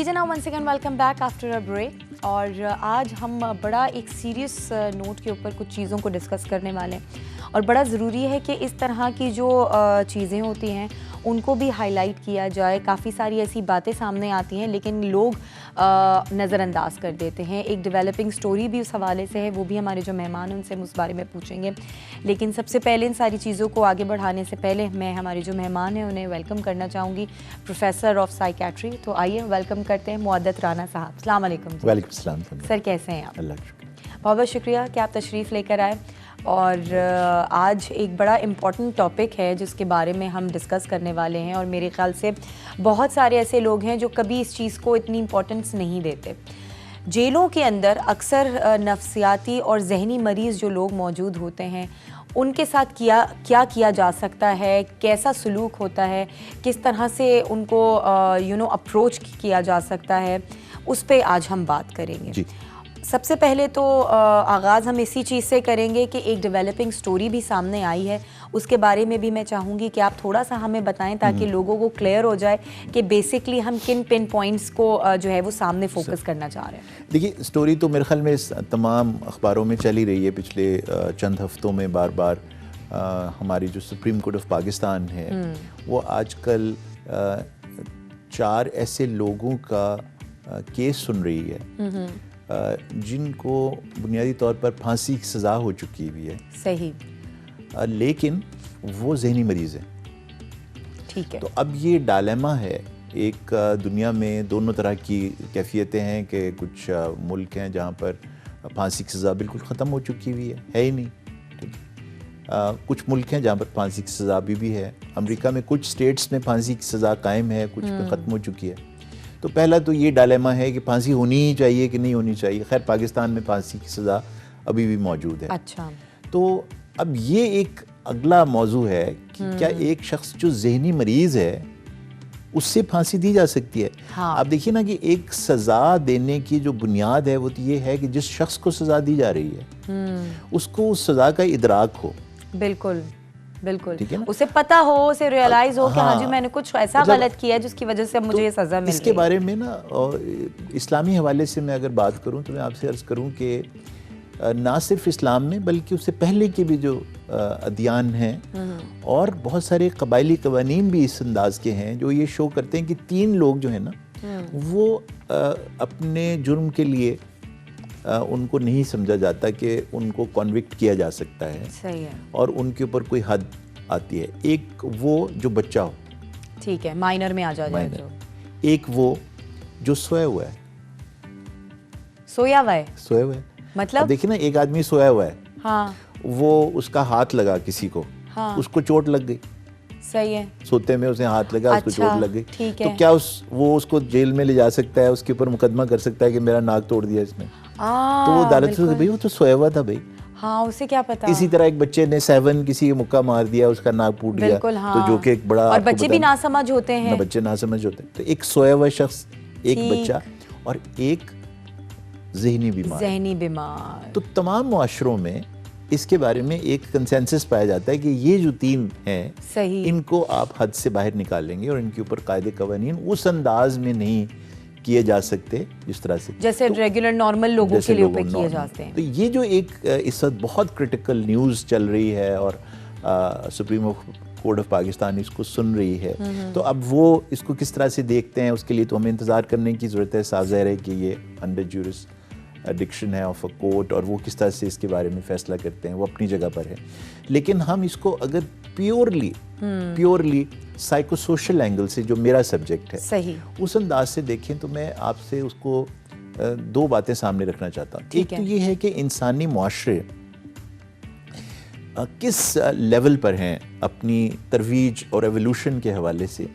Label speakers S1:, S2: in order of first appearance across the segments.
S1: لیجیے نا once again welcome back after a break. اور آج ہم بڑا ایک سیریس نوٹ کے اوپر کچھ چیزوں کو ڈسکس کرنے والے ہیں, اور بڑا ضروری ہے کہ اس طرح کی جو چیزیں ہوتی ہیں ان کو بھی ہائی لائٹ کیا جائے. کافی ساری ایسی باتیں سامنے آتی ہیں لیکن لوگ نظر انداز کر دیتے ہیں. ایک ڈیولپنگ سٹوری بھی اس حوالے سے ہے, وہ بھی ہمارے جو مہمان ہیں ان سے ہم اس بارے میں پوچھیں گے. لیکن سب سے پہلے ان ساری چیزوں کو آگے بڑھانے سے پہلے میں ہمارے جو مہمان ہیں انہیں ویلکم کرنا چاہوں گی, پروفیسر آف سائیکیٹری. تو آئیے ویلکم کرتے ہیں معدت رانا صاحب. السلام علیکم.
S2: وعلیکم السلام
S1: سر, کیسے ہیں آپ؟
S2: اللہ کا شکر.
S1: بہت بہت شکریہ کہ آپ تشریف لے کر آئے. اور آج ایک بڑا امپورٹنٹ ٹاپک ہے جس کے بارے میں ہم ڈسکس کرنے والے ہیں, اور میرے خیال سے بہت سارے ایسے لوگ ہیں جو کبھی اس چیز کو اتنی امپورٹنس نہیں دیتے. جیلوں کے اندر اکثر نفسیاتی اور ذہنی مریض جو لوگ موجود ہوتے ہیں ان کے ساتھ کیا کیا جا سکتا ہے, کیسا سلوک ہوتا ہے, کس طرح سے ان کو اپروچ کیا جا سکتا ہے, اس پہ آج ہم بات کریں گے.
S2: جی.
S1: سب سے پہلے تو آغاز ہم اسی چیز سے کریں گے کہ ایک ڈیولپنگ سٹوری بھی سامنے آئی ہے, اس کے بارے میں بھی میں چاہوں گی کہ آپ تھوڑا سا ہمیں بتائیں تاکہ لوگوں کو کلیئر ہو جائے کہ بیسکلی ہم کن پن پوائنٹس کو جو ہے وہ سامنے فوکس کرنا چاہ رہے ہیں.
S2: دیکھیے, سٹوری تو میرے خیال میں تمام اخباروں میں چلی رہی ہے پچھلے چند ہفتوں میں. بار بار ہماری جو سپریم کورٹ آف پاکستان ہے وہ آج کل 4 ایسے لوگوں کا کیس سن رہی ہے جن کو بنیادی طور پر پھانسی کی سزا ہو چکی ہوئی ہے.
S1: صحیح.
S2: لیکن وہ ذہنی مریض ہیں.
S1: ٹھیک ہے.
S2: تو اب یہ ڈائلیما ہے. ایک دنیا میں دونوں طرح کی کیفیتیں ہیں کہ کچھ ملک ہیں جہاں پر پھانسی کی سزا بالکل ختم ہو چکی ہوئی ہے ہی نہیں. کچھ ملک ہیں جہاں پر پھانسی کی سزا بھی ہے. امریکہ میں کچھ سٹیٹس میں پھانسی کی سزا قائم ہے, کچھ میں ختم ہو چکی ہے. تو پہلا تو یہ ڈائلیما ہے کہ پھانسی ہونی ہی چاہیے کہ نہیں ہونی چاہیے. خیر, پاکستان میں پھانسی کی سزا ابھی بھی موجود ہے.
S1: اچھا.
S2: تو اب یہ ایک اگلا موضوع ہے کہ کیا ایک شخص جو ذہنی مریض ہے اس سے پھانسی دی جا سکتی ہے؟ آپ دیکھیے نا کہ ایک سزا دینے کی جو بنیاد ہے وہ تو یہ ہے کہ جس شخص کو سزا دی جا رہی ہے اس کو اس سزا کا ادراک ہو.
S1: بالکل بالکل.
S2: ٹھیک ہے نا,
S1: اسے پتہ ہو, اسے ریئلائز ہو کہ ہاں جی میں نے کچھ ایسا غلط کیا ہے جس کی وجہ سے مجھے یہ سزا مل گئی.
S2: اس کے بارے میں نا اسلامی حوالے سے میں اگر بات کروں تو میں آپ سے عرض کروں کہ نہ صرف اسلام میں بلکہ اس سے پہلے کے بھی جو ادیان ہیں اور بہت سارے قبائلی قوانین بھی اس انداز کے ہیں جو یہ شو کرتے ہیں کہ 3 لوگ جو ہیں نا وہ اپنے جرم کے لیے ان کو نہیں سمجھا جاتا کہ ان کو کنوکٹ کیا جا سکتا ہے.
S1: صحیح ہے.
S2: اور ان کے اوپر کوئی حد آتی ہے. ایک وہ جو بچہ ہو,
S1: ٹھیک ہے, مائنر میں آ جائے.
S2: ایک وہ جو سویا ہوا ہے.
S1: سویا ہوا ہے.
S2: سویا ہوا ہے
S1: مطلب
S2: دیکھیں نا, ایک آدمی سویا ہوا ہے,
S1: ہاں,
S2: وہ اس کا ہاتھ لگا کسی کو, اس کو چوٹ لگ گئی.
S1: صحیح ہے.
S2: سوتے میں اسے ہاتھ لگا, اس کو چوٹ لگ گئی.
S1: تو
S2: کیا وہ اس کو جیل میں لے جا سکتا ہے, اس کے اوپر مقدمہ کر سکتا ہے کہ میرا ناک توڑ دیا اس نے؟ تو وہ عدالت سے بھائی وہ تو سویا ہوا تھا بھائی.
S1: ہاں, اسے کیا پتا.
S2: اسی طرح ایک بچے نے 7 کسی مکہ مار دیا, اس کا ناک پھوٹ گیا. تو جو کہ ایک بڑا,
S1: اور بچے بھی ناسمجھ ہوتے ہیں.
S2: بچے ناسمجھ ہوتے ہیں. تو ایک سویا ہوا شخص, ایک بچہ, اور ایک ذہنی بیمار. تو تمام معاشروں میں اس کے بارے میں ایک کنسنسس پایا جاتا ہے کہ یہ جو 3 ہیں ان کو آپ حد سے باہر نکال لیں گے اور ان کے اوپر قاعدے قوانین اس انداز میں نہیں کیے جا سکتے جس طرح سے
S1: جیسے ریگولر نارمل لوگوں کے لیے کیے جاتے ہیں.
S2: تو یہ جو ایک اس وقت بہت کرٹیکل نیوز چل رہی ہے اور سپریم کورٹ آف پاکستان اس کو سن رہی ہے, تو اب وہ اس کو کس طرح سے دیکھتے ہیں اس کے لیے تو ہمیں انتظار کرنے کی ضرورت ہے. صاف ظاہر ہے کہ یہ انڈر جورس ڈکشن ہے آف اے کورٹ, اور وہ کس طرح سے اس کے بارے میں فیصلہ کرتے ہیں وہ اپنی جگہ پر ہے. لیکن ہم اس کو اگر پیورلی سائیکو سوشل اینگل سے, جو میرا سبجیکٹ ہے, صحیح, اس انداز سے دیکھیں تو میں آپ سے اس کو 2 باتیں سامنے رکھنا چاہتا ہوں. ایک تو یہ ہے کہ انسانی معاشرے کس لیول پر ہیں اپنی ترویج اور ایولیوشن کے حوالے سے.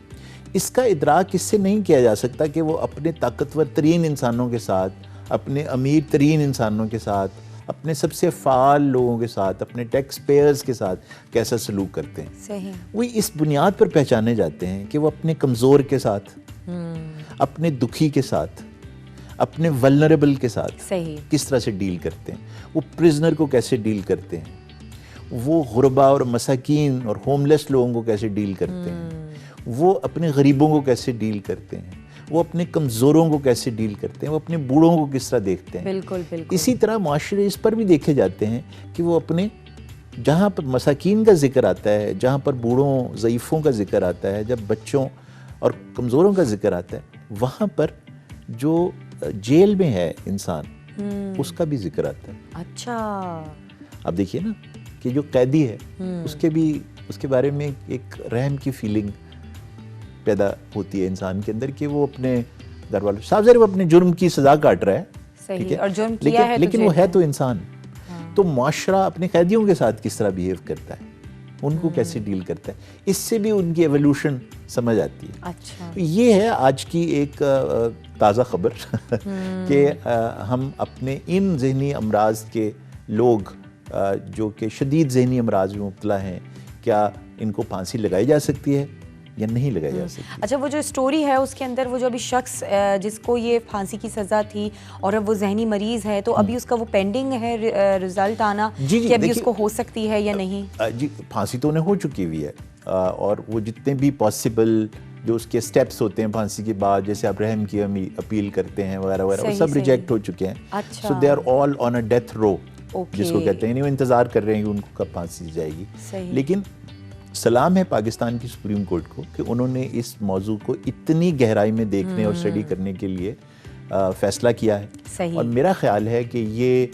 S2: اس کا ادراک اس سے نہیں کیا جا سکتا کہ وہ اپنے طاقتور ترین انسانوں کے ساتھ, اپنے امیر ترین انسانوں کے ساتھ, اپنے سب سے فعال لوگوں کے ساتھ, اپنے ٹیکس پیئرز کے ساتھ کیسا سلوک کرتے ہیں. صحیح. وہ اس بنیاد پر پہچانے جاتے ہیں کہ وہ اپنے کمزور کے ساتھ, اپنے دکھی کے ساتھ, اپنے ولنریبل کے ساتھ صحیح کس طرح سے ڈیل کرتے ہیں. وہ پرزنر کو کیسے ڈیل کرتے ہیں, وہ غربا اور مساکین اور ہوم لیس لوگوں کو کیسے ڈیل کرتے ہیں, وہ اپنے غریبوں کو کیسے ڈیل کرتے ہیں, وہ اپنے کمزوروں کو کیسے ڈیل کرتے ہیں, وہ اپنے بوڑھوں کو کس طرح دیکھتے ہیں.
S1: بالکل بالکل.
S2: اسی طرح معاشرے اس پر بھی دیکھے جاتے ہیں کہ وہ اپنے جہاں پر مساکین کا ذکر آتا ہے, جہاں پر بوڑھوں ضعیفوں کا ذکر آتا ہے, جب بچوں اور کمزوروں کا ذکر آتا ہے, وہاں پر جو جیل میں ہے انسان اس کا بھی ذکر آتا ہے.
S1: اچھا.
S2: اب دیکھیے نا کہ جو قیدی ہے اس کے بارے میں ایک رحم کی فیلنگ پیدا ہوتی ہے انسان کے اندر کہ وہ اپنے گھر والوں صاحب ذرا وہ اپنے جرم کی سزا کاٹ رہا ہے,
S1: صحیح, اور جرم کیا ہے
S2: لیکن وہ ہے تو انسان. تو معاشرہ اپنے قیدیوں کے ساتھ کس طرح بیہیو کرتا ہے, ان کو کیسے ڈیل کرتا ہے, اس سے بھی ان کی ایولیوشن سمجھ آتی ہے.
S1: اچھا.
S2: یہ ہے آج کی ایک تازہ خبر کہ ہم اپنے ان ذہنی امراض کے لوگ جو کہ شدید ذہنی امراض میں مبتلا ہیں, کیا ان کو پھانسی لگائی جا سکتی ہے یا نہیں لگائی جا سکتی.
S1: اچھا, وہ جو سٹوری ہے اس کے اندر وہ جو ابھی شخص جس کو یہ پھانسی کی سزا تھی اور اب وہ ذہنی مریض ہے, تو ابھی اس کا وہ پینڈنگ ہے رزلٹ آنا کہ ابھی اس کو ہو سکتی ہے یا نہیں.
S2: جی, پھانسی تو انہیں ہو چکی ہوئی ہے, اور وہ جتنے بھی پاسبل جو اس کے سٹیپس ہوتے ہیں پھانسی کے بعد, جیسے آپ رحم کی اپیل کرتے ہیں وغیرہ وغیرہ, وہ سب ریجیکٹ ہو چکے ہیں. سو they are all on a death رو جس کو کہتے ہیں, وہ انتظار کر رہے ہیں کہ ان کو کب پھانسی دی جائے گی. لیکن سلام ہے پاکستان کی سپریم کورٹ کو کہ انہوں نے اس موضوع کو اتنی گہرائی میں دیکھنے اور اسٹڈی کرنے کے لیے فیصلہ کیا ہے. اور میرا خیال ہے کہ یہ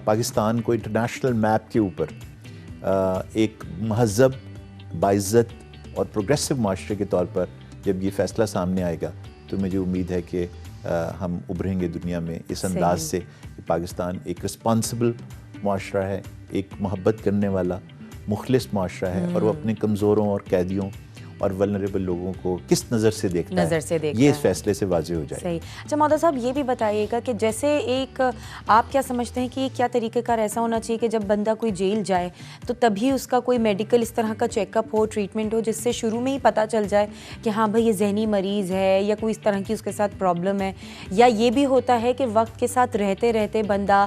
S2: پاکستان کو انٹرنیشنل میپ کے اوپر ایک مہذب, باعزت اور پروگریسو معاشرے کے طور پر جب یہ فیصلہ سامنے آئے گا تو مجھے امید ہے کہ ہم ابھریں گے دنیا میں اس انداز سے کہ پاکستان ایک رسپانسبل معاشرہ ہے, ایک محبت کرنے والا مخلص معاشرہ ہے, اور وہ اپنے کمزوروں اور قیدیوں اور ولنریبل لوگوں کو کس نظر سے دیکھتا ہے, یہ اس فیصلے سے واضح ہو جائے.
S1: صحیح. اچھا مہدہ صاحب, یہ بھی بتائیے گا کہ جیسے ایک آپ کیا سمجھتے ہیں کہ یہ کیا طریقہ کار ایسا ہونا چاہیے کہ جب بندہ کوئی جیل جائے تو تبھی اس کا کوئی میڈیکل اس طرح کا چیک اپ ہو, ٹریٹمنٹ ہو, جس سے شروع میں ہی پتہ چل جائے کہ ہاں بھائی یہ ذہنی مریض ہے یا کوئی اس طرح کی اس کے ساتھ پرابلم ہے, یا یہ بھی ہوتا ہے کہ وقت کے ساتھ رہتے رہتے بندہ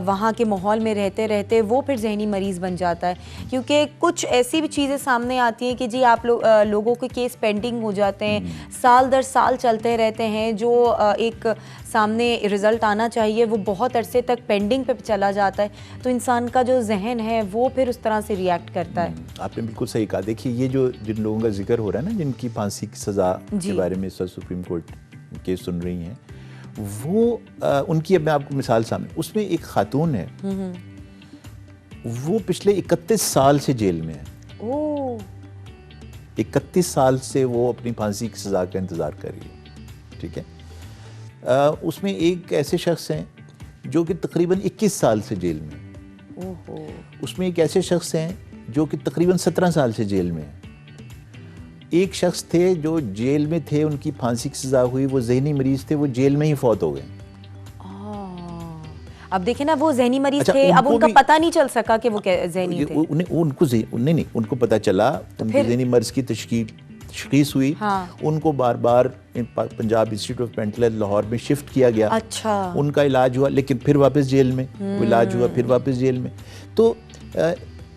S1: وہاں کے ماحول میں رہتے رہتے وہ پھر ذہنی مریض بن جاتا ہے؟ کیونکہ کچھ ایسی بھی چیزیں سامنے آتی ہیں کہ جی آپ لوگوں کے کیس پینڈنگ ہو جاتے ہیں, سال در سال چلتے رہتے ہیں, جو ایک سامنے رزلٹ آنا چاہیے وہ بہت عرصے تک پینڈنگ پہ چلا جاتا ہے, تو انسان کا جو ذہن ہے وہ پھر اس طرح سے ریئیکٹ کرتا ہے.
S2: آپ نے بالکل صحیح کہا. دیکھیے یہ جو جن لوگوں کا ذکر ہو رہا ہے نا, جن کی پھانسی کی سزا کے بارے میں اس وقت سپریم کورٹ کیس سن رہی ہیں, وہ ان کی اب میں آپ کو مثال سامنے, اس میں ایک خاتون ہے وہ پچھلے 31 سال سے جیل میں ہے. 31 سال سے وہ اپنی پھانسی کی سزا کا انتظار کر رہی ہے. ٹھیک ہے, اس میں ایک ایسے شخص ہیں جو کہ تقریباً 21 سال سے جیل میں, اس میں ایک ایسے شخص ہیں جو کہ تقریباً 17 سال سے جیل میں ہیں. ایک شخص تھے جو جیل میں تھے, ان کی پھانسی کی سزا ہوئی, وہ ذہنی مریض تھے, وہ جیل میں ہی فوت ہو گئے.
S1: اب دیکھیں نا, وہ ذہنی مریض تھے, اب ان کا پتہ نہیں چل سکا کہ وہ ذہنی تھے.
S2: ان کو پتہ چلا, ان کے ذہنی مرض کی تشخیص ہوئی, ان کو بار بار Punjab institute of mental health Lahore میں شفٹ کیا گیا.
S1: اچھا.
S2: ان کا علاج ہوا, لیکن پھر واپس جیل میں, وہ علاج ہوا پھر واپس جیل میں. تو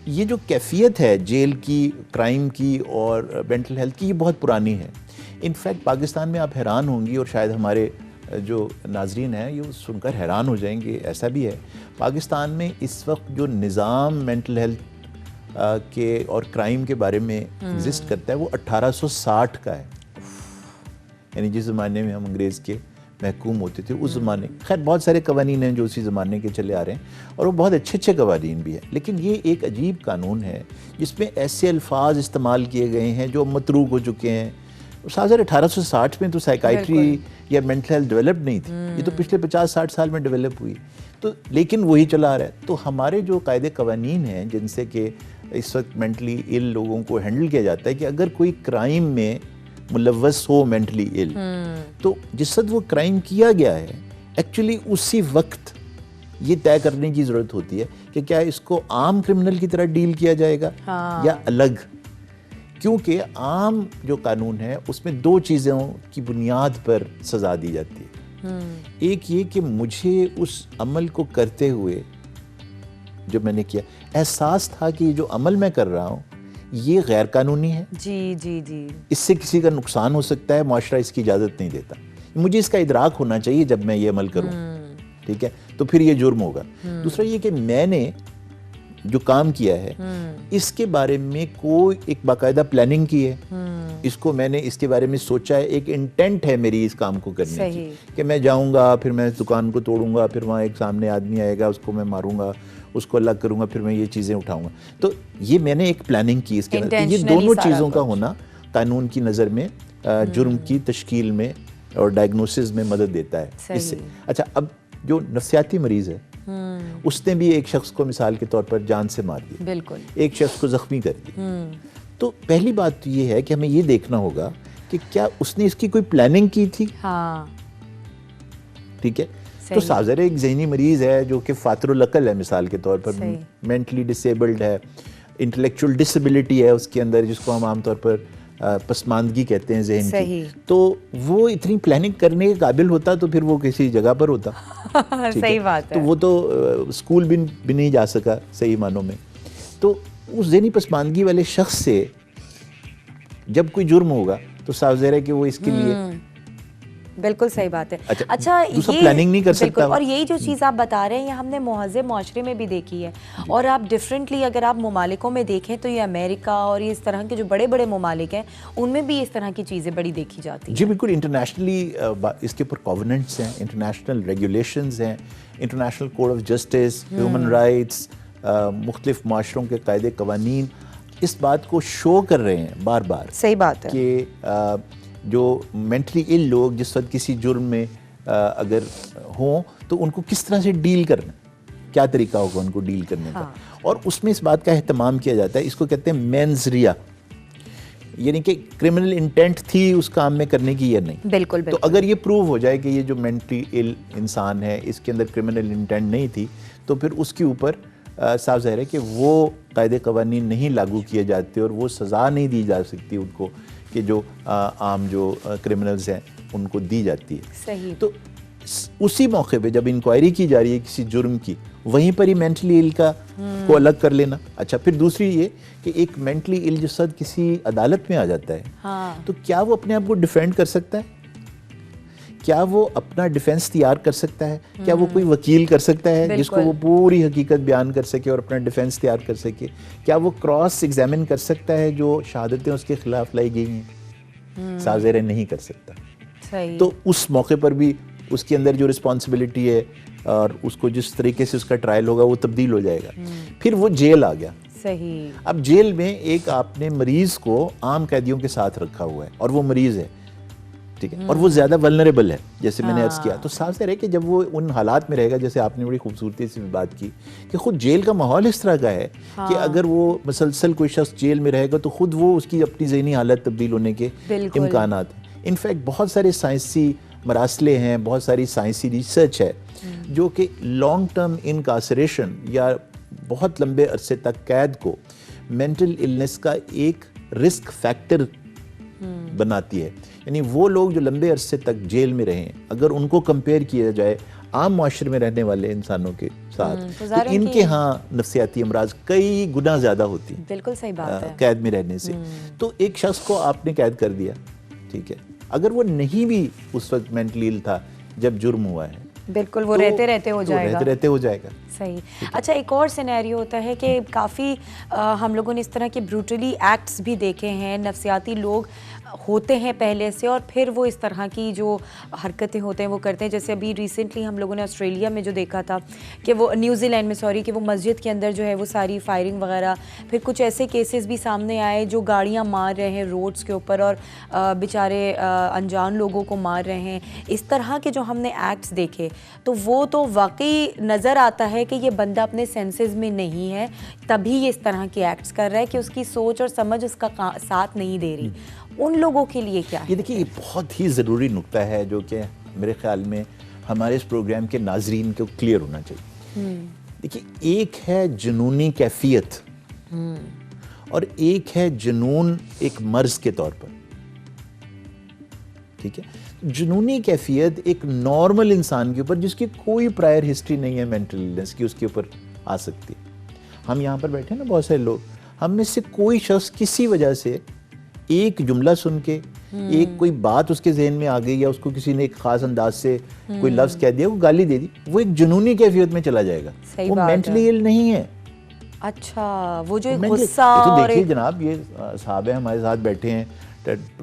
S2: یہ جو کیفیت ہے جیل کی, کرائم کی اور مینٹل ہیلتھ کی, یہ بہت پرانی ہے. انفیکٹ پاکستان میں آپ حیران ہوں گی, اور شاید ہمارے جو ناظرین ہیں یہ سن کر حیران ہو جائیں گے, ایسا بھی ہے پاکستان میں اس وقت جو نظام مینٹل ہیلتھ کے اور کرائم کے بارے میں ایگزسٹ کرتا ہے وہ 1860 کا ہے. یعنی جس زمانے میں ہم انگریز کے محکوم ہوتے تھے اس زمانے, خیر بہت سارے قوانین ہیں جو اسی زمانے کے چلے آ رہے ہیں, اور وہ بہت اچھے اچھے قوانین بھی ہیں, لیکن یہ ایک عجیب قانون ہے جس میں ایسے الفاظ استعمال کیے گئے ہیں جو متروک ہو چکے ہیں. سال 1860 میں تو سائیکائٹری یا مینٹل ہیلتھ ڈیولپ نہیں تھی, یہ تو پچھلے 50-60 سال میں ڈیولپ ہوئی. تو لیکن وہی چلا آ رہا ہے. تو ہمارے جو قاعدے قوانین ہیں جن سے کہ اس وقت مینٹلی ال لوگوں کو ہینڈل کیا جاتا ہے, کہ اگر کوئی کرائم میں ملوث ہو مینٹلی ال, تو جس وقت وہ کرائم کیا گیا ہے ایکچولی اسی وقت یہ طے کرنے کی ضرورت ہوتی ہے کہ کیا اس کو عام کرمنل کی طرح ڈیل کیا جائے گا یا الگ. کیونکہ عام جو قانون ہے اس میں 2 چیزوں کی بنیاد پر سزا دی جاتی ہے. ایک یہ کہ مجھے اس عمل کو کرتے ہوئے جو میں نے کیا احساس تھا کہ یہ جو عمل میں کر رہا ہوں یہ غیر قانونی ہے,
S1: جی جی جی,
S2: اس سے کسی کا نقصان ہو سکتا ہے, معاشرہ اس کی اجازت نہیں دیتا. مجھے اس کا ادراک ہونا چاہیے جب میں یہ عمل کروں, ٹھیک ہے, تو پھر یہ جرم ہوگا. دوسرا یہ کہ میں نے جو کام کیا ہے اس کے بارے میں کوئی ایک باقاعدہ پلاننگ کی ہے, اس کو میں نے اس کے بارے میں سوچا ہے, ایک انٹینٹ ہے میری اس کام کو کرنے کی کہ میں جاؤں گا, پھر میں دکان کو توڑوں گا, پھر وہاں ایک سامنے آدمی آئے گا, اس کو میں ماروں گا, اس کو الگ کروں گا, پھر میں یہ چیزیں اٹھاؤں گا. تو یہ میں نے ایک پلاننگ کی اس کے اندر. یہ دونوں چیزوں کا ہونا قانون کی نظر میں جرم کی تشکیل میں اور ڈائگنوسس میں مدد دیتا ہے اس سے. اچھا, اب جو نفسیاتی مریض ہے اس نے بھی ایک شخص کو مثال کے طور پر جان سے مار دیا,
S1: بالکل
S2: ایک شخص کو زخمی کر دیا, تو پہلی بات تو یہ ہے کہ ہمیں یہ دیکھنا ہوگا کہ کیا اس نے اس کی کوئی پلاننگ کی تھی.
S1: ہاں
S2: ٹھیک ہے, تو سازر ایک ذہنی مریض ہے جو کہ فاتر العقل ہے مثال کے طور پر, مینٹلی ڈسیبلڈ ہے, انٹلیکچوئل ڈسیبلٹی ہے اس کے اندر, جس کو ہم عام طور پر پسماندگی کہتے ہیں ذہن کی, تو وہ اتنی پلاننگ کرنے کے قابل ہوتا تو پھر وہ کسی جگہ پر ہوتا.
S1: صحیح بات ہے.
S2: تو وہ تو اسکول بھی نہیں جا سکا صحیح معنوں میں. تو اس ذہنی پسماندگی والے شخص سے جب کوئی جرم ہوگا تو صاف ظاہر ہے کہ وہ اس کے لیے
S1: بالکل صحیح بات ہے. اچھا,
S2: دوسرا پلاننگ نہیں کر سکتا.
S1: اور یہی جو چیز آپ بتا رہے ہیں یہ ہم نے مہذب معاشرے میں بھی دیکھی ہے, اور آپ ڈفرینٹلی اگر آپ ممالکوں میں دیکھیں تو یہ امریکہ اور یہ اس طرح کے جو بڑے بڑے ممالک ہیں ان میں بھی اس طرح کی چیزیں بڑی دیکھی جاتی ہیں.
S2: جی بالکل, انٹرنیشنلی اس کے اوپر کووننٹس ہیں, انٹرنیشنل ریگولیشنز ہیں, international code of justice, human rights, مختلف معاشروں کے قاعدے قوانین اس بات کو شو کر رہے ہیں بار بار.
S1: صحیح بات ہے
S2: کہ جو مینٹلی ال لوگ جس وقت کسی جرم میں اگر ہوں تو ان کو کس طرح سے ڈیل کرنا, کیا طریقہ ہوگا ان کو ڈیل کرنے کا, اور اس میں اس بات کا اہتمام کیا جاتا ہے. اس کو کہتے ہیں مینز ریا, یعنی کہ کرمنل انٹینٹ تھی اس کام میں کرنے کی یا نہیں.
S1: بالکل.
S2: تو اگر یہ پروو ہو جائے کہ یہ جو مینٹلی ال انسان ہے اس کے اندر کرمنل انٹینٹ نہیں تھی, تو پھر اس کے اوپر صاف ظاہر ہے کہ وہ قاعدے قوانین نہیں لاگو کیے جاتے اور وہ سزا نہیں دی جا سکتی ان کو کہ جو عام جو کرمنلز ہیں ان کو دی جاتی ہے.
S1: صحیح.
S2: تو اسی موقع پہ جب انکوائری کی جا رہی ہے کسی جرم کی, وہیں پر ہی مینٹلی ال کا کو الگ کر لینا. اچھا, پھر دوسری یہ کہ ایک مینٹلی ال جو صد کسی عدالت میں آ جاتا ہے تو کیا وہ اپنے آپ کو ڈیفینڈ کر سکتا ہے, کیا وہ اپنا ڈیفینس تیار کر سکتا ہے, کیا وہ کوئی وکیل کر سکتا ہے جس کو وہ پوری حقیقت بیان کر سکے اور اپنا ڈیفینس تیار کر سکے, کیا وہ کراس ایگزامن کر سکتا ہے جو شہادتیں اس کے خلاف لائی گئی ہیں؟ صاف ظاہر نہیں کر سکتا. تو اس موقع پر بھی اس کے اندر جو رسپانسبلٹی ہے اور اس کو جس طریقے سے اس کا ٹرائل ہوگا وہ تبدیل ہو جائے گا. پھر وہ جیل آ گیا.
S1: صحیح.
S2: اب جیل میں ایک آپ نے مریض کو عام قیدیوں کے ساتھ رکھا ہوا ہے اور وہ مریض ہے, ٹھیک ہے, اور وہ زیادہ ولنریبل ہے جیسے میں نے عرض کیا. تو صاف ظاہر ہے کہ جب وہ ان حالات میں رہے گا, جیسے آپ نے بڑی خوبصورتی سے بات کی کہ خود جیل کا ماحول اس طرح کا ہے کہ اگر وہ مسلسل کوئی شخص جیل میں رہے گا تو خود وہ اس کی اپنی ذہنی حالت تبدیل ہونے کے امکانات ہیں. انفیکٹ بہت سارے سائنسی مراسلے ہیں, بہت ساری سائنسی ریسرچ ہے جو کہ لانگ ٹرم انکارسریشن یا بہت لمبے عرصے تک قید کو مینٹل النس کا ایک رسک فیکٹر بناتی ہے. یعنی وہ لوگ جو لمبے عرصے تک جیل میں رہیں, اگر ان کو کمپیئر کیا جائے عام معاشرے میں رہنے والے انسانوں کے ساتھ, تو ان کے ہاں نفسیاتی امراض کئی گنا زیادہ ہوتی ہیں.
S1: بالکل صحیح بات ہے.
S2: قید میں رہنے سے. تو ایک شخص کو آپ نے قید کر دیا, ٹھیک ہے, اگر وہ نہیں بھی اس وقت مینٹلی ال تھا جب جرم ہوا ہے,
S1: بالکل وہ رہتے رہتے ہو جائے گا.
S2: صحیح.
S1: اچھا, ایک اور سینیریو ہوتا ہے کہ کافی ہم لوگوں نے اس طرح کے بروٹلی ایکٹس بھی دیکھے ہیں. نفسیاتی لوگ ہوتے ہیں پہلے سے اور پھر وہ اس طرح کی جو حرکتیں ہوتے ہیں وہ کرتے ہیں. جیسے ابھی ریسنٹلی ہم لوگوں نے آسٹریلیا میں جو دیکھا تھا کہ وہ نیوزی لینڈ میں سوری کہ وہ مسجد کے اندر جو ہے وہ ساری فائرنگ وغیرہ, پھر کچھ ایسے کیسز بھی سامنے آئے جو گاڑیاں مار رہے ہیں روڈز کے اوپر اور بیچارے انجان لوگوں کو مار رہے ہیں. اس طرح کے جو ہم نے ایکٹس دیکھے تو وہ تو واقعی نظر آتا ہے کہ یہ بندہ اپنے سینسز میں نہیں ہے, تبھی یہ اس طرح کے ایکٹس کر رہا ہے کہ اس کی سوچ اور سمجھ اس کا ساتھ نہیں دے رہی. ان لوگوں کے لیے کیا ہے؟
S2: یہ دیکھیے, یہ بہت ہی ضروری نقطہ ہے جو کہ میرے خیال میں ہمارے اس پروگرام کے ناظرین کو کلیئر ہونا چاہیے. دیکھیے, ایک ہے جنونی کیفیت اور ایک ہے جنون ایک مرض کے طور پر, ٹھیک ہے. جنونی کیفیت ایک نارمل انسان کے اوپر جس کی کوئی پرائر ہسٹری نہیں ہے مینٹل النس کی, اس کے اوپر آ سکتی ہے. ہم یہاں پر بیٹھے ہیں نا, بہت سارے لوگ, ہم میں سے کوئی شخص کسی وجہ سے ایک جملہ سن کے ایک کوئی بات اس کے ذہن میں آ گئی یا اس کو کسی نے ایک خاص انداز سے کوئی لفظ کہہ دیا, وہ گالی دے دی, وہ ایک جنونی کیفیت میں چلا جائے گا, وہ مینٹلی ایل نہیں ہے.
S1: اچھا, وہ جو غصہ
S2: تو دیکھیے جناب, یہ صاحب ہیں ہمارے ساتھ بیٹھے ہیں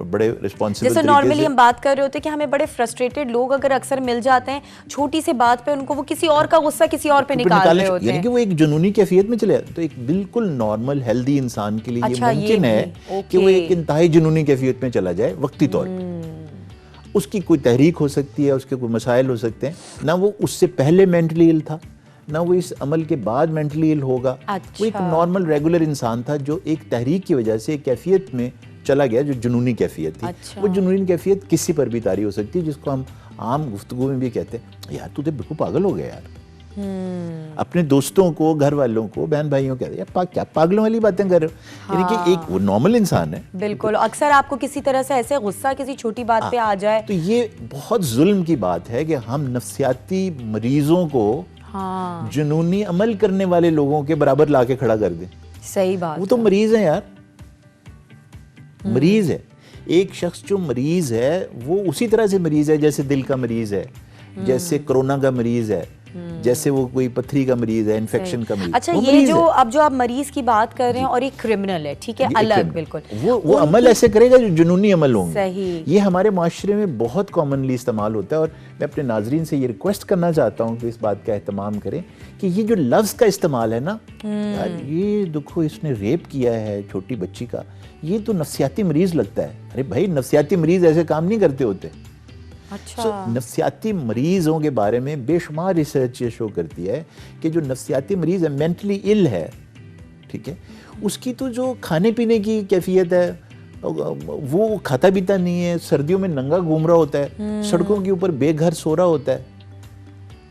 S2: بڑے رسپانسبل
S1: جیسے نارملی ہم بات کر رہے ہوتے ہیں کہ ہمیں بڑے فرسٹریٹڈ لوگ اگر اکثر مل جاتے ہیں چھوٹی سی بات پہ, ان کو وہ کسی اور کا غصہ کسی اور پہ نکال رہے ہوتے ہیں,
S2: یعنی کہ وہ ایک جنونی کیفیت میں چلے جاتے ہیں. تو ایک بالکل نارمل ہیلدی انسان کے لیے یہ ممکن ہے کہ وہ ایک انتہائی جنونی کیفیت میں چلا جائے وقتی طور پہ. اس کی کوئی تحریک ہو سکتی ہے, اس کے کوئی مسائل ہو سکتے ہیں, نہ وہ اس سے پہلے مینٹلی ایل تھا نہ وہ اس عمل کے بعد مینٹلی ایل ہوگا. وہ ایک نارمل ریگولر انسان تھا جو ایک تحریک کی وجہ سے ایک کیفیت میں چلا گیا جو جنونی کیفیت تھی. وہ جنونی کیفیت کسی پر بھی طاری ہو سکتی ہے, جس کو ہم عام گفتگو میں بھی کہتے ہیں یار تو بالکل پاگل ہو گیا یار. اپنے دوستوں کو, گھر والوں کو, بہن بھائیوں کو کہتے ہیں کیا پاگلوں والی باتیں کر رہے ہو, یعنی کہ ایک وہ نارمل انسان ہے.
S1: بالکل, اکثر آپ کو کسی طرح سے ایسے غصہ کسی چھوٹی بات پہ آ جائے
S2: تو یہ بہت ظلم کی بات ہے کہ ہم نفسیاتی مریضوں کو جنونی عمل کرنے والے لوگوں کے برابر لا کے کھڑا کر دیں.
S1: صحیح بات,
S2: وہ تو مریض ہیں یار, مریض ہے. ایک شخص جو مریض ہے وہ اسی طرح سے مریض ہے جیسے دل کا مریض ہے, جیسے کرونا کا مریض ہے, جیسے وہ کوئی پتھری کا مریض ہے, انفیکشن کا مریض.
S1: اچھا, یہ جو اب جو آپ مریض کی بات کر رہے ہیں اور ایک کرمنل ہے, ٹھیک ہے, الگ بالکل,
S2: وہ عمل ایسے کرے گا جو جنونی عمل ہوں گے.
S1: صحیح,
S2: یہ ہمارے معاشرے میں بہت کامنلی استعمال ہوتا ہے. اور میں اپنے ناظرین سے یہ ریکویسٹ کرنا چاہتا ہوں کہ اس بات کا اہتمام کریں کہ یہ جو لفظ کا استعمال ہے نا, یار یہ دیکھو اس نے ریپ کیا ہے چھوٹی بچی کا, یہ تو نفسیاتی مریض لگتا ہے. ارے بھائی, نفسیاتی مریض ایسے کام نہیں کرتے ہوتے.
S1: اچھا,
S2: نفسیاتی مریضوں کے بارے میں بے شمار ریسرچ یہ شو کرتی ہے کہ جو نفسیاتی مریض ہے, مینٹلی ایل ہے, ٹھیک ہے, اس کی تو جو کھانے پینے کی کیفیت ہے وہ کھاتا پیتا نہیں ہے, سردیوں میں ننگا گھوم رہا ہوتا ہے, سڑکوں کے اوپر بے گھر سو رہا ہوتا ہے.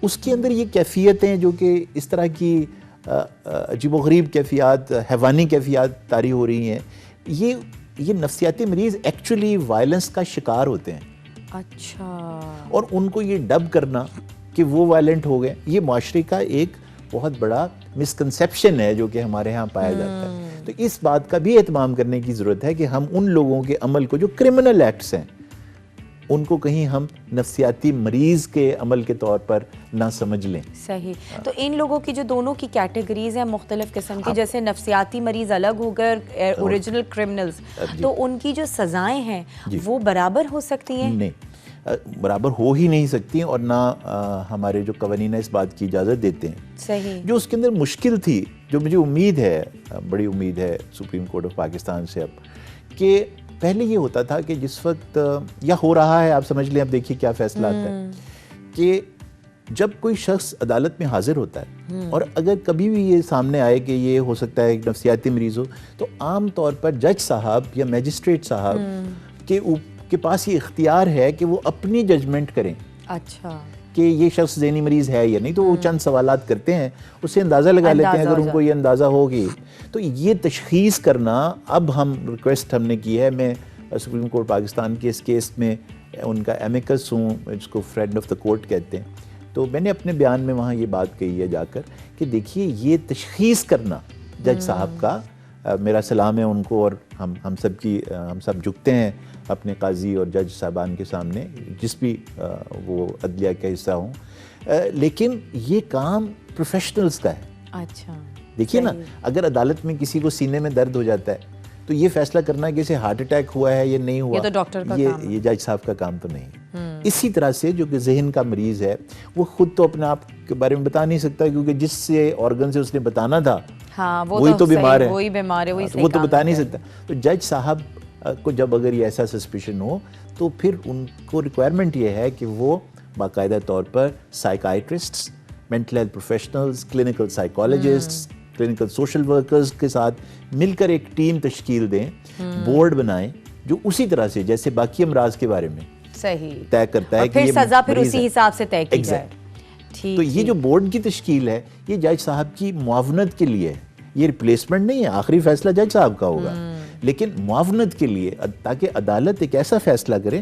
S2: اس کے اندر یہ کیفیتیں جو کہ اس طرح کی عجیب و غریب کیفیات, حیوانی کیفیات طاری ہو رہی ہیں, یہ نفسیاتی مریض ایکچولی وائلنس کا شکار ہوتے ہیں.
S1: اچھا,
S2: اور ان کو یہ ڈب کرنا کہ وہ وائلنٹ ہو گئے, یہ معاشرے کا ایک بہت بڑا مسکنسیپشن ہے جو کہ ہمارے ہاں پایا جاتا ہے. تو اس بات کا بھی اہتمام کرنے کی ضرورت ہے کہ ہم ان لوگوں کے عمل کو جو کرمنل ایکٹس ہیں ان کو کہیں ہم نفسیاتی مریض کے عمل کے طور پر نہ سمجھ لیں.
S1: صحیح. تو ان لوگوں کی جو دونوں کی کیٹیگریز ہیں مختلف قسم کی, جیسے نفسیاتی مریض الگ ہو گئے, اوریجنل کرمنلز, تو ان کی جو سزائیں ہیں وہ برابر ہو سکتی ہیں؟
S2: نہیں, برابر ہو ہی نہیں سکتی, اور نہ ہمارے جو قوانین اس بات کی اجازت دیتے ہیں.
S1: صحیح.
S2: جو اس کے اندر مشکل تھی, جو مجھے امید ہے, بڑی امید ہے سپریم کورٹ آف پاکستان سے اب, کہ پہلے یہ ہوتا تھا کہ جس وقت, یا ہو رہا ہے, آپ سمجھ لیں, اب دیکھیے کیا فیصلہ آتا ہے, کہ جب کوئی شخص عدالت میں حاضر ہوتا ہے اور اگر کبھی بھی یہ سامنے آئے کہ یہ ہو سکتا ہے ایک نفسیاتی مریض ہو, تو عام طور پر جج صاحب یا میجسٹریٹ صاحب کے پاس یہ اختیار ہے کہ وہ اپنی ججمنٹ کریں.
S1: اچھا,
S2: کہ یہ شخص ذہنی مریض ہے یا نہیں. تو وہ چند سوالات کرتے ہیں, اس سے اندازہ لگا لیتے ہیں, اگر ان کو یہ اندازہ ہوگی. تو یہ تشخیص کرنا, اب ہم ریکویسٹ ہم نے کی ہے, میں سپریم کورٹ پاکستان کے اس کیس میں ان کا ایمیکس ہوں, جس کو فرینڈ آف دا کورٹ کہتے ہیں, تو میں نے اپنے بیان میں وہاں یہ بات کہی ہے جا کر کہ دیکھیے یہ تشخیص کرنا جج صاحب کا, میرا سلام ہے ان کو, اور ہم سب جھکتے ہیں اپنے قاضی اور جج صاحبان کے سامنے, جس بھی وہ عدلیہ کا حصہ ہوں, لیکن یہ کام پروفیشنلز کا ہے.
S1: اچھا,
S2: دیکھیے نا, اگر عدالت میں کسی کو سینے میں درد ہو جاتا ہے تو یہ فیصلہ کرنا کہ اسے ہارٹ اٹیک ہوا ہے یا نہیں ہوا,
S1: یہ تو ڈاکٹر کا کام ہے,
S2: یہ جج صاحب کا کام تو نہیں. اسی طرح سے جو کہ ذہن کا مریض ہے, وہ خود تو اپنے آپ کے بارے میں بتا نہیں سکتا, کیونکہ جس سے آرگن سے اس نے بتانا تھا وہی تو بیمار ہے, وہ تو بتا نہیں سکتا. تو جج صاحب کو جب اگر یہ ایسا سسپیشن ہو تو پھر ان کو ریکوائرمنٹ یہ ہے کہ وہ باقاعدہ طور پر psychiatrists, mental health professionals, clinical psychologists, clinical social workers کے ساتھ مل کر ایک ٹیم تشکیل دیں, بورڈ بنائیں, جو اسی طرح سے جیسے باقی امراض کے بارے میں طے کرتا ہے کہ یہ
S1: سزا پھر اسی حساب سے طے کی جائے.
S2: تو یہ جو بورڈ کی تشکیل ہے, یہ جج صاحب کی معاونت کے لیے ہے, یہ ریپلیسمنٹ نہیں ہے, آخری فیصلہ جج صاحب کا ہوگا, لیکن معاونت کے لیے, تاکہ عدالت ایک ایسا فیصلہ کرے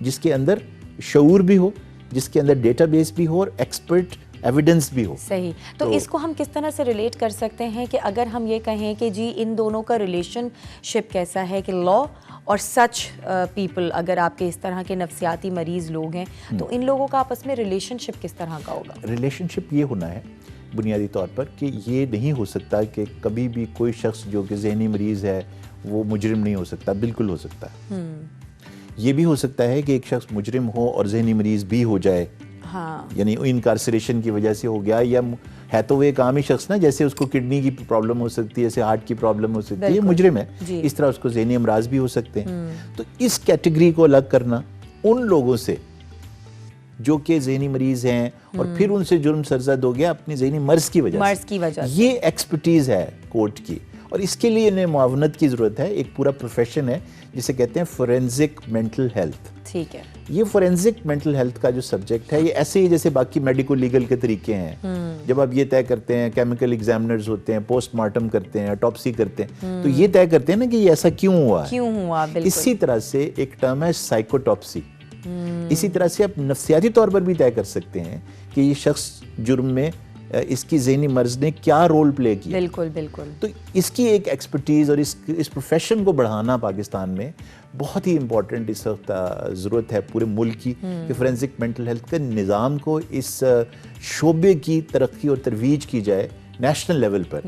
S2: جس کے اندر شعور بھی ہو, جس کے اندر ڈیٹا بیس بھی ہو اور ایکسپرٹ ایویڈنس بھی ہو.
S1: صحیح. تو اس کو ہم کس طرح سے ریلیٹ کر سکتے ہیں کہ اگر ہم یہ کہیں کہ جی ان دونوں کا ریلیشن شپ کیسا ہے, کہ لا اور سچ پیپل، اگر آپ کے اس طرح کے نفسیاتی مریض لوگ ہیں تو ان لوگوں کا آپس میں ریلیشن شپ کس طرح کا ہوگا؟
S2: ریلیشن شپ یہ ہونا ہے بنیادی طور پر کہ یہ نہیں ہو سکتا کہ کبھی بھی کوئی شخص جو کہ ذہنی مریض ہے وہ مجرم نہیں ہو سکتا، بالکل ہو سکتا ہے. یہ بھی ہو سکتا ہے کہ ایک شخص مجرم ہو اور ذہنی مریض بھی ہو جائے، یعنی انکارسریشن کی وجہ سے ہو گیا، یا ہے تو وہ ایک عام ہی شخص نا، جیسے اس کو کڈنی کی پرابلم ہو سکتی ہے، جیسے ہارٹ کی پرابلم ہو سکتی ہے، یہ مجرم ہے. اس طرح اس کو ذہنی امراض بھی ہو سکتے ہیں. تو اس کیٹیگری کو الگ کرنا ان لوگوں سے جو کہ ذہنی مریض ہیں اور پھر ان سے جرم سرزد ہو گیا اپنی ذہنی مرض کی وجہ سے، یہ ایکسپرٹیز ہے کورٹ کی، اور اس کے لیے انہیں معاونت کی ضرورت ہے. ایک پورا پروفیشن ہے جسے کہتے ہیں فورینزک مینٹل ہیلتھ.
S1: ٹھیک ہے.
S2: یہ فورینزک مینٹل ہیلتھ کا جو سبجیکٹ ہے، یہ ایسے ہی جیسے باقی میڈیکو لیگل کے طریقے ہیں. جب آپ یہ طے کرتے ہیں، کیمیکل ایگزامنرز ہوتے ہیں، پوسٹ مارٹم کرتے ہیں، اٹاپسی کرتے ہیں، تو یہ طے کرتے ہیں نا کہ یہ ایسا کیوں ہوا. اسی طرح سے ایک ٹرم ہے سائیکوٹاپسی. اسی طرح سے آپ نفسیاتی طور پر بھی طے کر سکتے ہیں کہ یہ شخص جرم میں اس کی ذہنی مرض نے کیا رول پلے کیا.
S1: بالکل بالکل.
S2: تو اس کی ایک ایکسپرٹیز اور اس پروفیشن کو بڑھانا پاکستان میں بہت ہی امپورٹنٹ اس وقت ضرورت ہے پورے ملک کی، کہ فورینزک مینٹل ہیلتھ کے نظام کو اس شعبے کی ترقی اور ترویج کی جائے نیشنل لیول پر،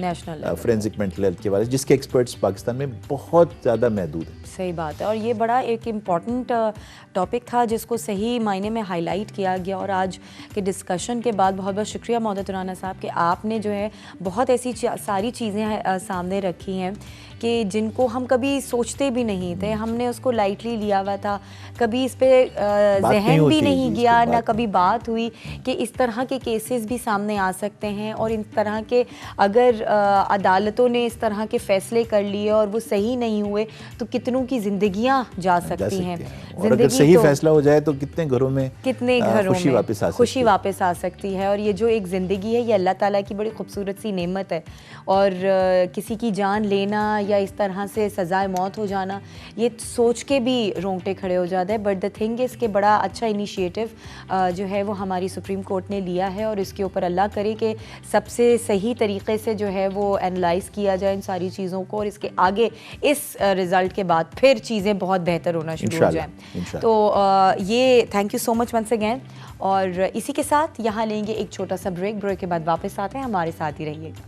S2: فورینزک مینٹل ہیلتھ کے بارے، جس کے ایکسپرٹس پاکستان میں بہت زیادہ محدود ہیں.
S1: صحیح بات ہے، اور یہ بڑا ایک امپورٹنٹ ٹاپک تھا جس کو صحیح معنی میں ہائی لائٹ کیا گیا. اور آج کے ڈسکشن کے بعد بہت بہت شکریہ محدث رانا صاحب کہ آپ نے جو ہے بہت ایسی ساری چیزیں سامنے رکھی ہیں کہ جن کو ہم کبھی سوچتے بھی نہیں تھے. ہم نے اس کو لائٹلی لیا ہوا تھا، کبھی اس پہ ذہن بھی نہیں گیا، نہ کبھی بات ہوئی کہ اس طرح کے کیسز بھی سامنے آ سکتے ہیں، اور ان طرح کے اگر عدالتوں نے اس طرح کے فیصلے کر لیے اور وہ صحیح نہیں ہوئے تو کتنوں کی زندگیاں جا سکتی ہیں.
S2: اور اگر صحیح فیصلہ ہو جائے تو کتنے گھروں میں
S1: خوشی واپس آ سکتی ہے. اور یہ جو ایک زندگی ہے یہ اللہ تعالیٰ کی بڑی خوبصورت سی نعمت ہے، اور کسی کی جان لینا یا اس طرح سے سزائے موت ہو جانا، یہ سوچ کے بھی رونگٹے کھڑے ہو جاتے ہیں. بٹ دا تھنگ اس کے بڑا اچھا انیشیٹو جو ہے وہ ہماری سپریم کورٹ نے لیا ہے، اور اس کے اوپر اللہ کرے کہ سب سے صحیح طریقے سے جو ہے وہ انالائز کیا جائے ان ساری چیزوں کو، اور اس کے آگے اس رزلٹ کے بعد پھر چیزیں بہت بہتر ہونا شروع ہو جائیں. تو یہ thank you so much once again. اور اسی کے ساتھ یہاں لیں گے ایک چھوٹا سا بریک کے بعد واپس آتے ہیں. ہمارے ساتھ ہی رہیے گا.